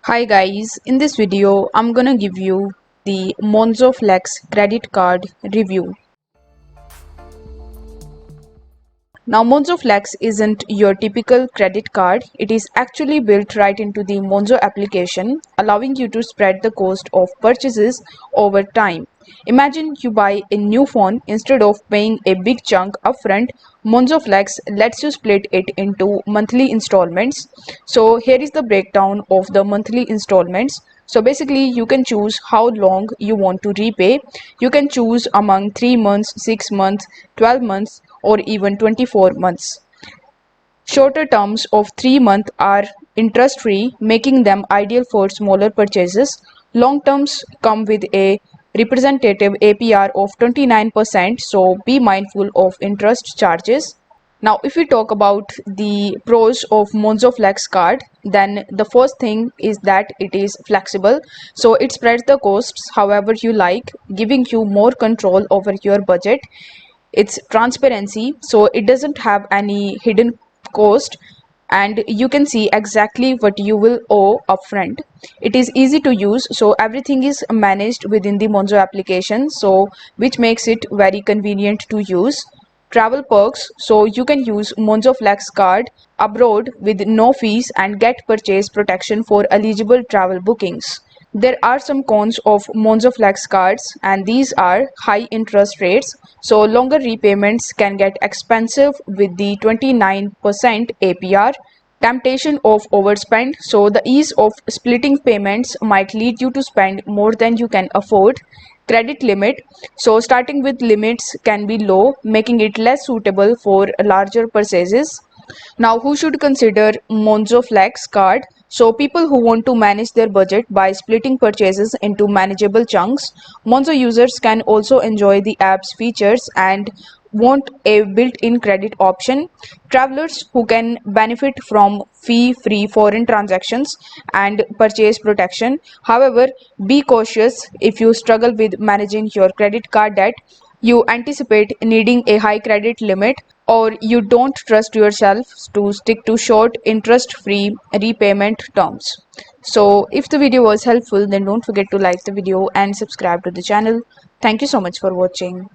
Hi guys, in this video I'm gonna give you the Monzo Flex credit card review. Now Monzo Flex isn't your typical credit card. It is actually built right into the Monzo application, allowing you to spread the cost of purchases over time. Imagine you buy a new phone instead of paying a big chunk upfront. Monzo Flex lets you split it into monthly installments. So here is the breakdown of the monthly installments. So basically you can choose how long you want to repay. You can choose among 3 months, 6 months, 12 months or even 24 months. Shorter terms of 3 months are interest free, making them ideal for smaller purchases. Long terms come with a representative APR of 29%, so be mindful of interest charges. Now, if we talk about the pros of Monzo Flex card, then the first thing is that it is flexible. So it spreads the costs however you like, giving you more control over your budget. It's transparency, so it doesn't have any hidden cost and you can see exactly what you will owe upfront. It is easy to use, so everything is managed within the Monzo application, so which makes it very convenient to use. Travel perks, so you can use Monzo Flex card abroad with no fees and get purchase protection for eligible travel bookings. There are some cons of Monzo Flex cards, and these are high interest rates, so longer repayments can get expensive with the 29% APR. Temptation of overspend, so the ease of splitting payments might lead you to spend more than you can afford. Credit limit, so starting with limits can be low, making it less suitable for larger purchases. Now, who should consider Monzo Flex card? So, people who want to manage their budget by splitting purchases into manageable chunks. Monzo users can also enjoy the app's features and want a built-in credit option. Travelers who can benefit from fee-free foreign transactions and purchase protection. However, be cautious if you struggle with managing your credit card debt, you anticipate needing a high credit limit, or you don't trust yourself to stick to short interest free repayment terms. So if the video was helpful, then don't forget to like the video and subscribe to the channel. Thank you so much for watching.